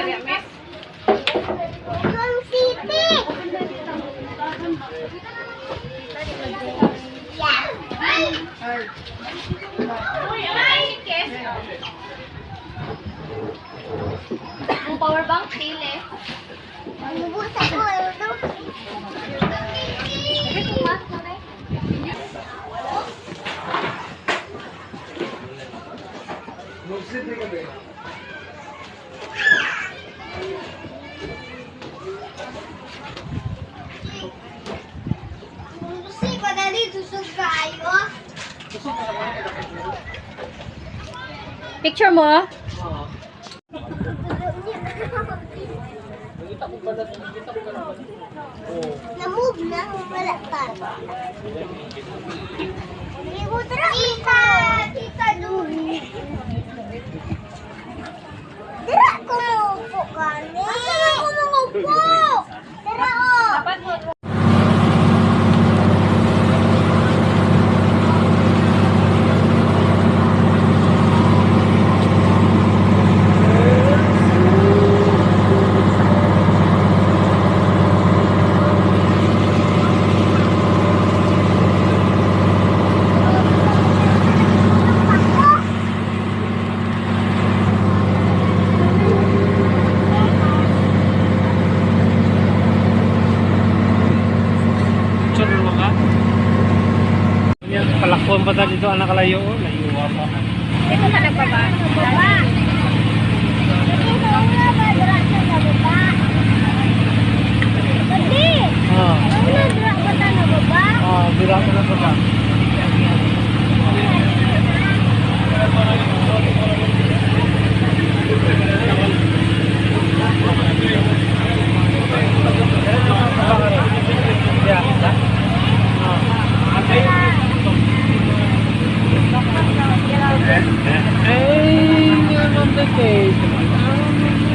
City. Ang power bank, pili. Lubos ako, ano? Lucy, padali, susog kayo. Picture mo? Na-move na, wala pa. Ibutra, kita duli. Dira ko maupo kani. Asa ako maupo? Dira o. Palakpon pa tayo dito, anak kalayo. Layo pa. Dito ka nagbaba. Baba. Ito nga ba, dira sa baba. Pwede. Wala, dira pa ta na baba. Dira ka na baba. Hey, naman